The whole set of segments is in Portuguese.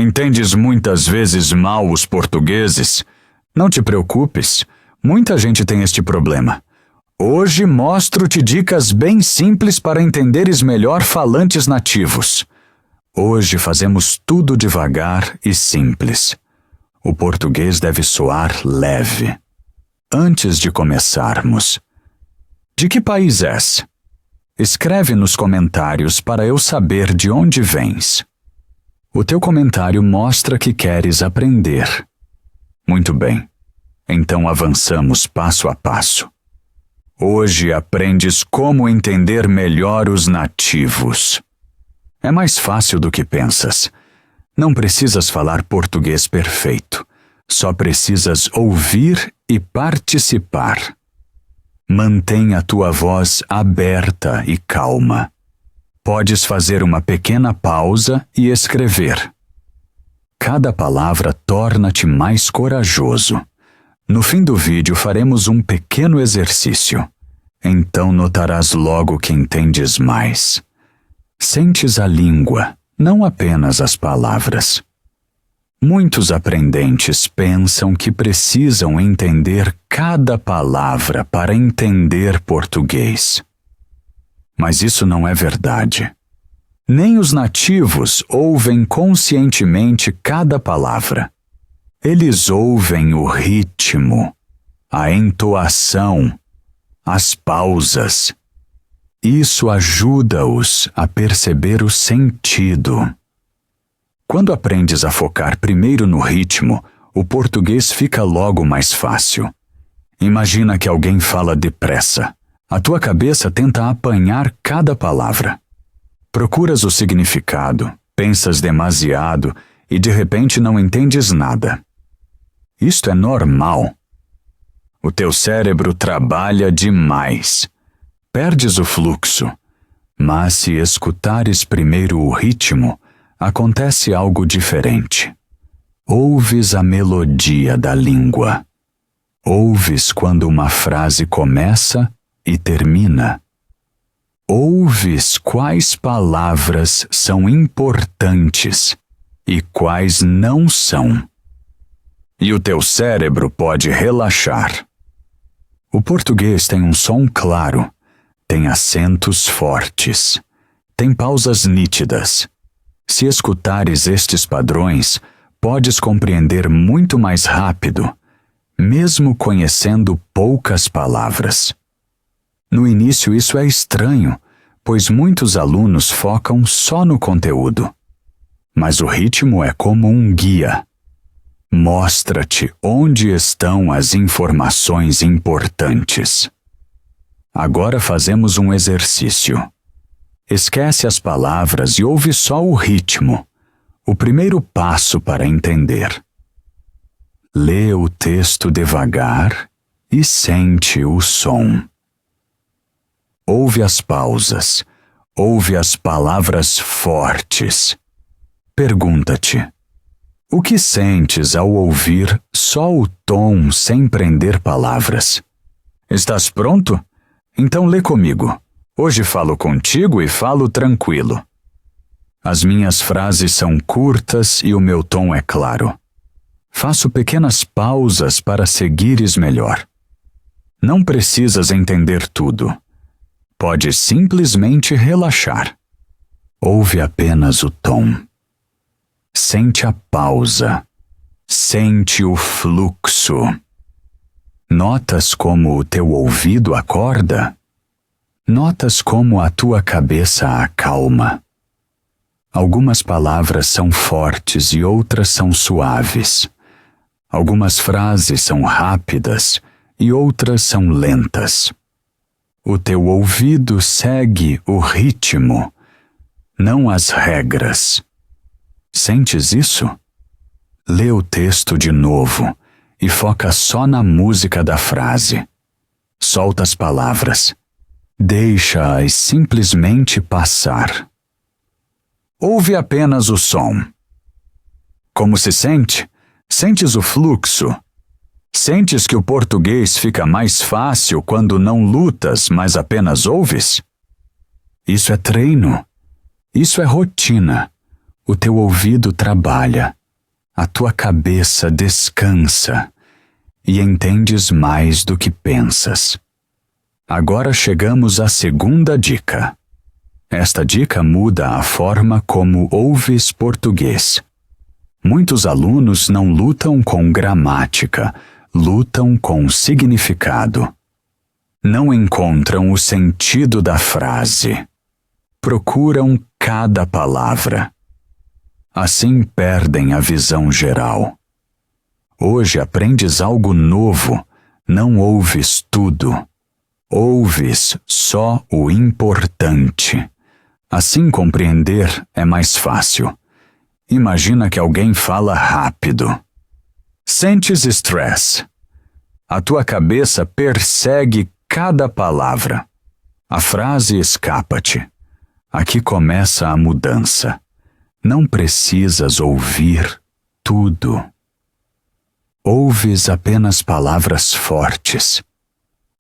Entendes muitas vezes mal os portugueses? Não te preocupes, muita gente tem este problema. Hoje mostro-te dicas bem simples para entenderes melhor falantes nativos. Hoje fazemos tudo devagar e simples. O português deve soar leve. Antes de começarmos, de que país és? Escreve nos comentários para eu saber de onde vens. O teu comentário mostra que queres aprender. Muito bem. Então avançamos passo a passo. Hoje aprendes como entender melhor os nativos. É mais fácil do que pensas. Não precisas falar português perfeito. Só precisas ouvir e participar. Mantenha a tua voz aberta e calma. Podes fazer uma pequena pausa e escrever. Cada palavra torna-te mais corajoso. No fim do vídeo faremos um pequeno exercício. Então notarás logo que entendes mais. Sentes a língua, não apenas as palavras. Muitos aprendentes pensam que precisam entender cada palavra para entender português. Mas isso não é verdade. Nem os nativos ouvem conscientemente cada palavra. Eles ouvem o ritmo, a entoação, as pausas. Isso ajuda-os a perceber o sentido. Quando aprendes a focar primeiro no ritmo, o português fica logo mais fácil. Imagina que alguém fala depressa. A tua cabeça tenta apanhar cada palavra. Procuras o significado, pensas demasiado e de repente não entendes nada. Isto é normal. O teu cérebro trabalha demais. Perdes o fluxo. Mas se escutares primeiro o ritmo, acontece algo diferente. Ouves a melodia da língua. Ouves quando uma frase começa e termina. Ouves quais palavras são importantes e quais não são. E o teu cérebro pode relaxar. O português tem um som claro, tem acentos fortes, tem pausas nítidas. Se escutares estes padrões, podes compreender muito mais rápido, mesmo conhecendo poucas palavras. No início isso é estranho, pois muitos alunos focam só no conteúdo. Mas o ritmo é como um guia. Mostra-te onde estão as informações importantes. Agora fazemos um exercício. Esquece as palavras e ouve só o ritmo, o primeiro passo para entender. Lê o texto devagar e sente o som. Ouve as pausas, ouve as palavras fortes. Pergunta-te: o que sentes ao ouvir só o tom sem prender palavras? Estás pronto? Então lê comigo. Hoje falo contigo e falo tranquilo. As minhas frases são curtas e o meu tom é claro. Faço pequenas pausas para seguires melhor. Não precisas entender tudo. Podes simplesmente relaxar. Ouve apenas o tom. Sente a pausa. Sente o fluxo. Notas como o teu ouvido acorda? Notas como a tua cabeça acalma? Algumas palavras são fortes e outras são suaves. Algumas frases são rápidas e outras são lentas. O teu ouvido segue o ritmo, não as regras. Sentes isso? Lê o texto de novo e foca só na música da frase. Solta as palavras. Deixa-as simplesmente passar. Ouve apenas o som. Como se sente? Sentes o fluxo? Sentes que o português fica mais fácil quando não lutas, mas apenas ouves? Isso é treino. Isso é rotina. O teu ouvido trabalha, a tua cabeça descansa e entendes mais do que pensas. Agora chegamos à segunda dica. Esta dica muda a forma como ouves português. Muitos alunos não lutam com gramática, lutam com significado. Não encontram o sentido da frase. Procuram cada palavra. Assim perdem a visão geral. Hoje aprendes algo novo, não ouves tudo. Ouves só o importante. Assim compreender é mais fácil. Imagina que alguém fala rápido. Sentes estresse. A tua cabeça persegue cada palavra. A frase escapa-te. Aqui começa a mudança. Não precisas ouvir tudo. Ouves apenas palavras fortes.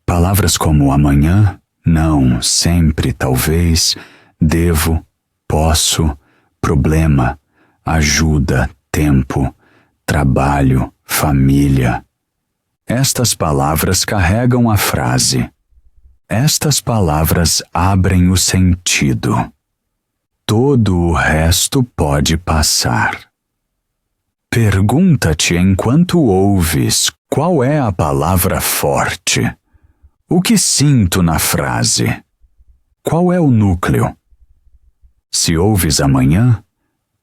Palavras como amanhã, não, sempre, talvez, devo, posso, problema, ajuda, tempo, trabalho, família. Estas palavras carregam a frase. Estas palavras abrem o sentido. Todo o resto pode passar. Pergunta-te enquanto ouves qual é a palavra forte. O que sinto na frase? Qual é o núcleo? Se ouves amanhã,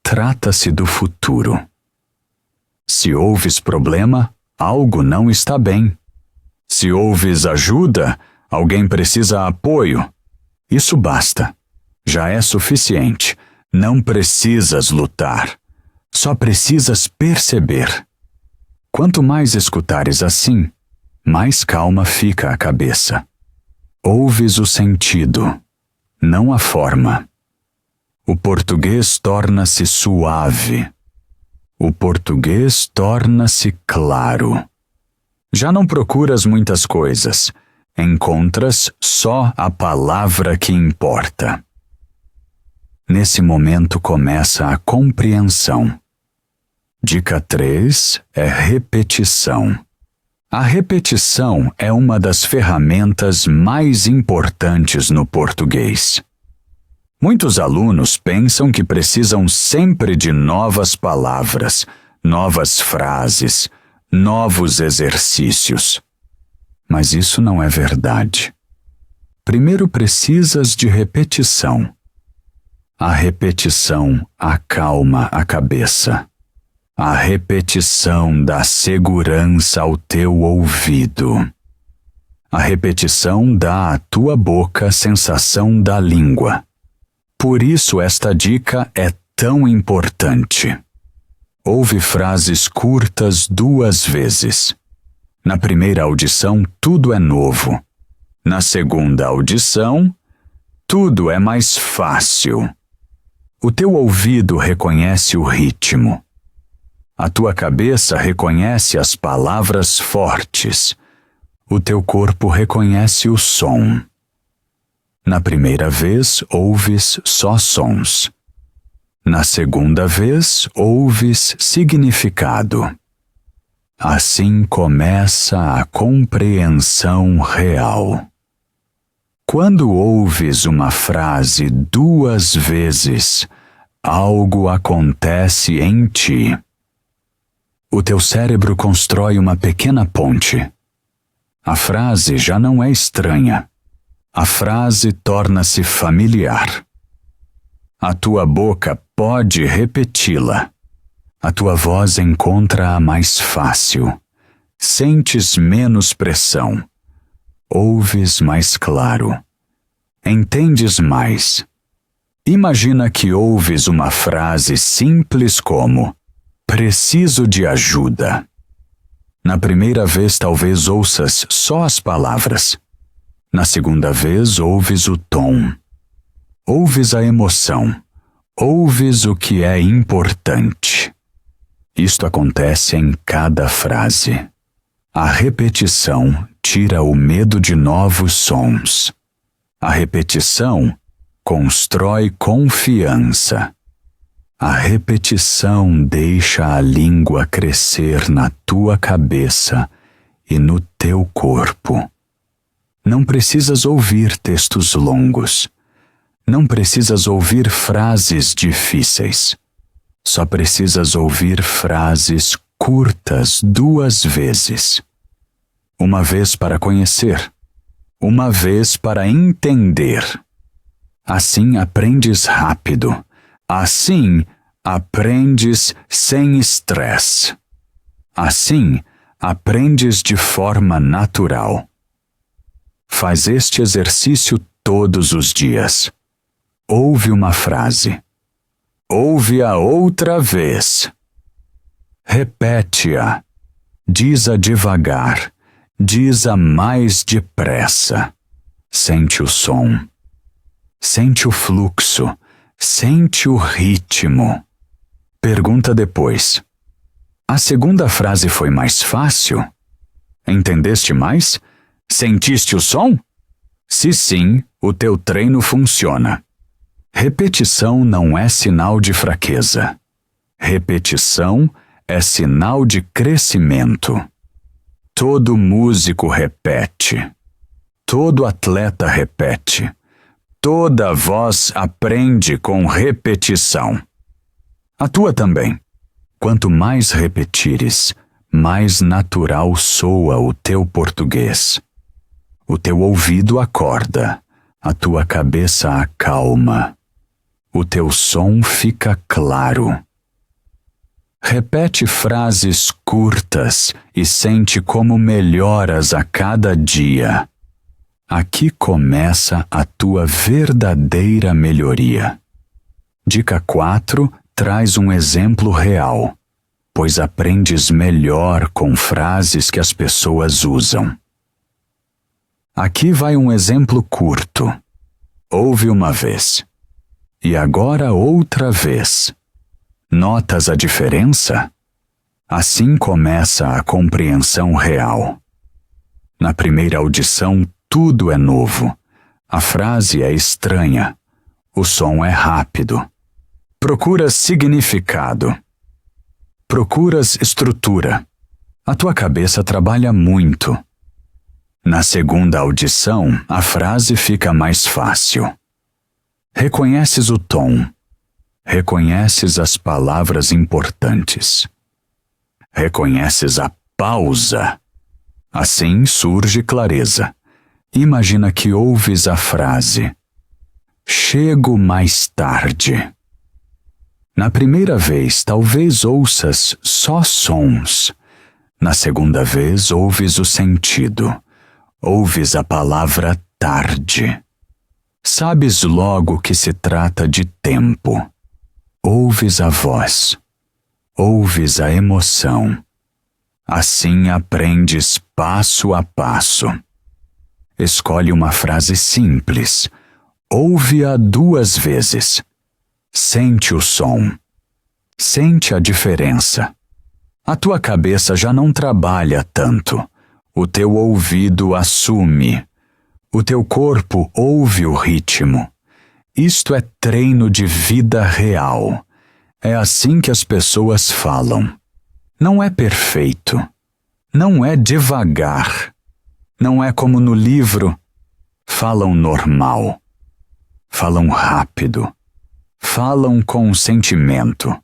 trata-se do futuro. Se ouves problema, algo não está bem. Se ouves ajuda, alguém precisa apoio. Isso basta. Já é suficiente. Não precisas lutar. Só precisas perceber. Quanto mais escutares assim, mais calma fica a cabeça. Ouves o sentido, não a forma. O português torna-se suave. O português torna-se claro. Já não procuras muitas coisas. Encontras só a palavra que importa. Nesse momento começa a compreensão. Dica 3 é repetição. A repetição é uma das ferramentas mais importantes no português. Muitos alunos pensam que precisam sempre de novas palavras, novas frases, novos exercícios. Mas isso não é verdade. Primeiro precisas de repetição. A repetição acalma a cabeça. A repetição dá segurança ao teu ouvido. A repetição dá à tua boca a sensação da língua. Por isso esta dica é tão importante. Ouve frases curtas 2 vezes. Na primeira audição, tudo é novo. Na segunda audição, tudo é mais fácil. O teu ouvido reconhece o ritmo. A tua cabeça reconhece as palavras fortes. O teu corpo reconhece o som. Na primeira vez, ouves só sons. Na segunda vez, ouves significado. Assim começa a compreensão real. Quando ouves uma frase 2 vezes, algo acontece em ti. O teu cérebro constrói uma pequena ponte. A frase já não é estranha. A frase torna-se familiar. A tua boca pode repeti-la. A tua voz encontra-a mais fácil. Sentes menos pressão. Ouves mais claro. Entendes mais. Imagina que ouves uma frase simples como preciso de ajuda. Na primeira vez talvez ouças só as palavras. Na segunda vez ouves o tom. Ouves a emoção. Ouves o que é importante. Isto acontece em cada frase. A repetição tira o medo de novos sons. A repetição constrói confiança. A repetição deixa a língua crescer na tua cabeça e no teu corpo. Não precisas ouvir textos longos. Não precisas ouvir frases difíceis. Só precisas ouvir frases curtas 2 vezes. Uma vez para conhecer, uma vez para entender. Assim aprendes rápido. Assim aprendes sem estresse. Assim aprendes de forma natural. Faz este exercício todos os dias. Ouve uma frase. Ouve-a outra vez. Repete-a. Diz-a devagar. Diz-a mais depressa. Sente o som. Sente o fluxo. Sente o ritmo. Pergunta depois. A segunda frase foi mais fácil? Entendeste mais? Sentiste o som? Se sim, o teu treino funciona. Repetição não é sinal de fraqueza. Repetição é sinal de crescimento. Todo músico repete. Todo atleta repete. Toda voz aprende com repetição. A tua também. Quanto mais repetires, mais natural soa o teu português. O teu ouvido acorda, a tua cabeça acalma. O teu som fica claro. Repete frases curtas e sente como melhoras a cada dia. Aqui começa a tua verdadeira melhoria. Dica 4 traz um exemplo real, pois aprendes melhor com frases que as pessoas usam. Aqui vai um exemplo curto. Ouve uma vez. E agora outra vez. Notas a diferença? Assim começa a compreensão real. Na primeira audição, tudo é novo. A frase é estranha. O som é rápido. Procuras significado. Procuras estrutura. A tua cabeça trabalha muito. Na segunda audição, a frase fica mais fácil. Reconheces o tom. Reconheces as palavras importantes. Reconheces a pausa. Assim surge clareza. Imagina que ouves a frase: chego mais tarde. Na primeira vez, talvez ouças só sons. Na segunda vez, ouves o sentido. Ouves a palavra tarde. Sabes logo que se trata de tempo. Ouves a voz. Ouves a emoção. Assim aprendes passo a passo. Escolhe uma frase simples. Ouve-a 2 vezes. Sente o som. Sente a diferença. A tua cabeça já não trabalha tanto. O teu ouvido assume. O teu corpo ouve o ritmo. Isto é treino de vida real. É assim que as pessoas falam. Não é perfeito. Não é devagar. Não é como no livro. Falam normal. Falam rápido. Falam com sentimento.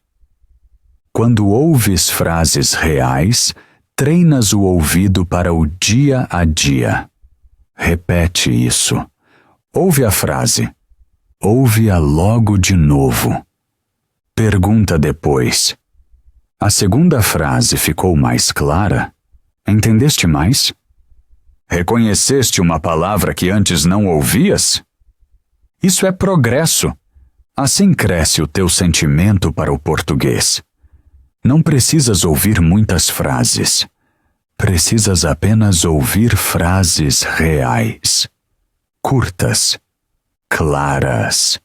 Quando ouves frases reais, treinas o ouvido para o dia a dia. Repete isso. Ouve a frase. Ouve-a logo de novo. Pergunta depois. A segunda frase ficou mais clara? Entendeste mais? Reconheceste uma palavra que antes não ouvias? Isso é progresso. Assim cresce o teu sentimento para o português. Não precisas ouvir muitas frases. Precisas apenas ouvir frases reais, curtas, claras,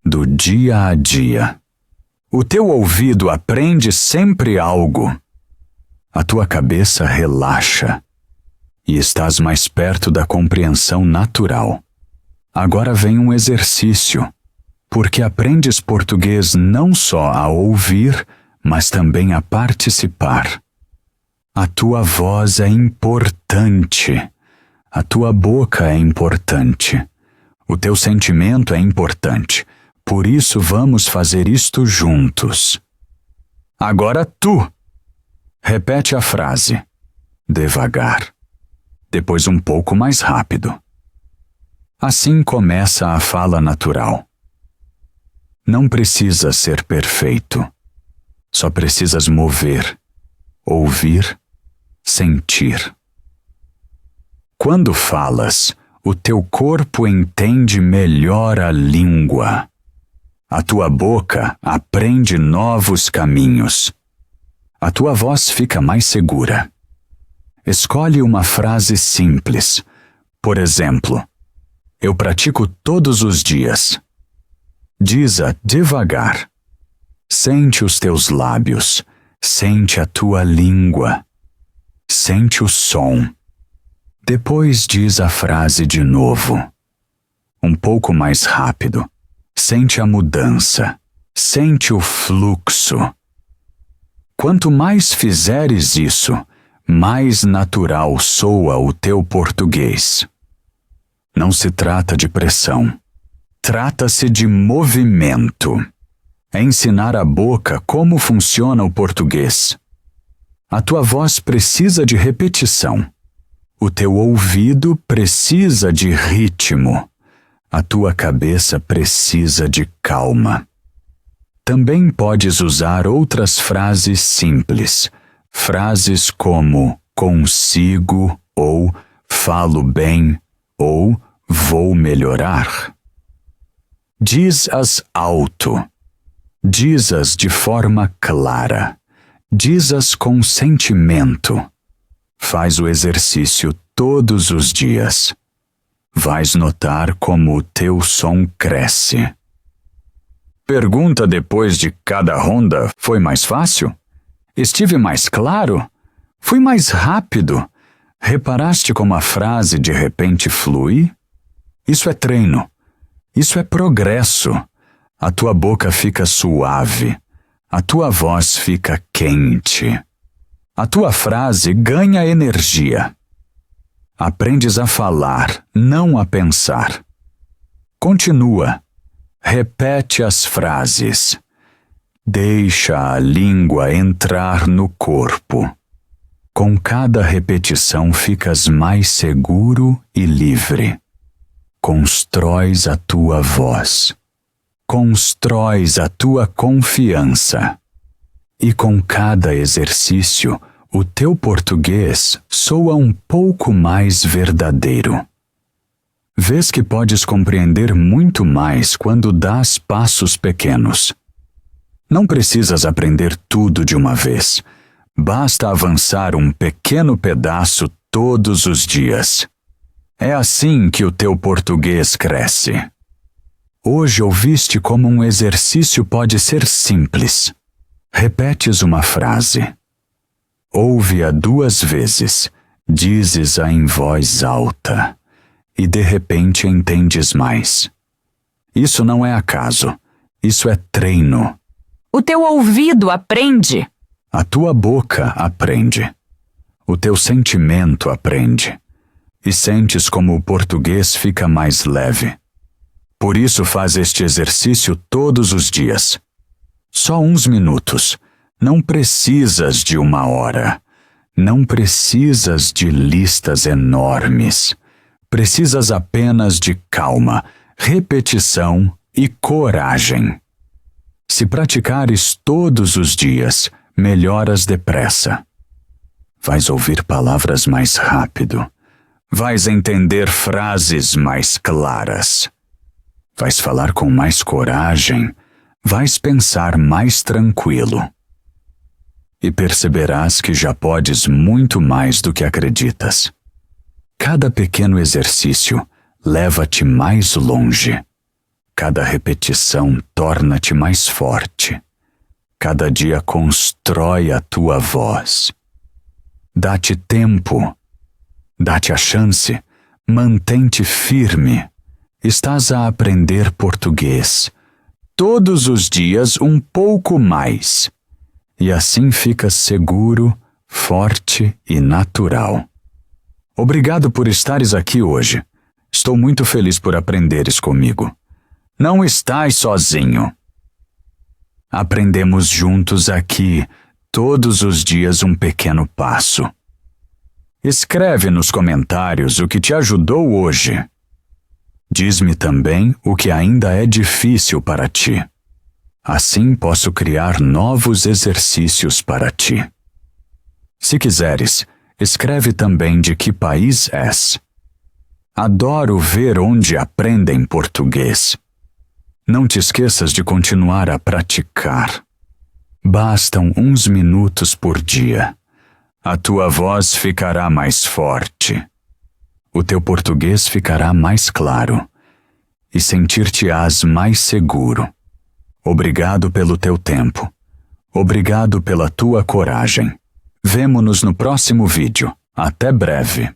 do dia a dia. O teu ouvido aprende sempre algo. A tua cabeça relaxa e estás mais perto da compreensão natural. Agora vem um exercício. porque aprendes português não só a ouvir, mas também a participar. A tua voz é importante. A tua boca é importante. O teu sentimento é importante. Por isso vamos fazer isto juntos. Agora tu. Repete a frase. Devagar. Depois um pouco mais rápido. Assim começa a fala natural. Não precisas ser perfeito. Só precisas mover, ouvir, sentir. Quando falas, o teu corpo entende melhor a língua. A tua boca aprende novos caminhos. A tua voz fica mais segura. Escolhe uma frase simples. Por exemplo, eu pratico todos os dias. Diz-a devagar. Sente os teus lábios. Sente a tua língua. Sente o som. Depois diz a frase de novo. Um pouco mais rápido. Sente a mudança. Sente o fluxo. Quanto mais fizeres isso, mais natural soa o teu português. Não se trata de pressão. Trata-se de movimento. É ensinar a boca como funciona o português. A tua voz precisa de repetição. O teu ouvido precisa de ritmo. A tua cabeça precisa de calma. Também podes usar outras frases simples. Frases como consigo ou falo bem ou vou melhorar. Diz-as alto. Diz-as de forma clara. Diz-as com sentimento. Faz o exercício todos os dias. Vais notar como o teu som cresce. Pergunta depois de cada ronda: foi mais fácil? Estive mais claro? Fui mais rápido? Reparaste como a frase de repente flui? Isso é treino. Isso é progresso. A tua boca fica suave. A tua voz fica quente. A tua frase ganha energia. Aprendes a falar, não a pensar. Continua. Repete as frases. Deixa a língua entrar no corpo. Com cada repetição ficas mais seguro e livre. Constróis a tua voz. Constróis a tua confiança. E com cada exercício, o teu português soa um pouco mais verdadeiro. Vês que podes compreender muito mais quando dás passos pequenos. Não precisas aprender tudo de uma vez. Basta avançar um pequeno pedaço todos os dias. É assim que o teu português cresce. Hoje ouviste como um exercício pode ser simples. Repetes uma frase. Ouve-a 2 vezes. Dizes-a em voz alta. E de repente entendes mais. Isso não é acaso. Isso é treino. O teu ouvido aprende. A tua boca aprende. O teu sentimento aprende. E sentes como o português fica mais leve. Por isso faz este exercício todos os dias. Só uns minutos. Não precisas de 1 hora. Não precisas de listas enormes. Precisas apenas de calma, repetição e coragem. Se praticares todos os dias, melhoras depressa. Vais ouvir palavras mais rápido. Vais entender frases mais claras. Vais falar com mais coragem. Vais pensar mais tranquilo. E perceberás que já podes muito mais do que acreditas. Cada pequeno exercício leva-te mais longe. Cada repetição torna-te mais forte. Cada dia constrói a tua voz. Dá-te tempo. Dá-te a chance. Mantém-te firme. Estás a aprender português. todos os dias um pouco mais. E assim ficas seguro, forte e natural. Obrigado por estares aqui hoje. Estou muito feliz por aprenderes comigo. Não estás sozinho. Aprendemos juntos aqui, todos os dias um pequeno passo. Escreve nos comentários o que te ajudou hoje. Diz-me também o que ainda é difícil para ti. Assim posso criar novos exercícios para ti. Se quiseres, escreve também de que país és. Adoro ver onde aprendem português. Não te esqueças de continuar a praticar. Bastam uns minutos por dia. A tua voz ficará mais forte. O teu português ficará mais claro. E sentir-te-ás mais seguro. Obrigado pelo teu tempo. Obrigado pela tua coragem. Vemo-nos no próximo vídeo. Até breve.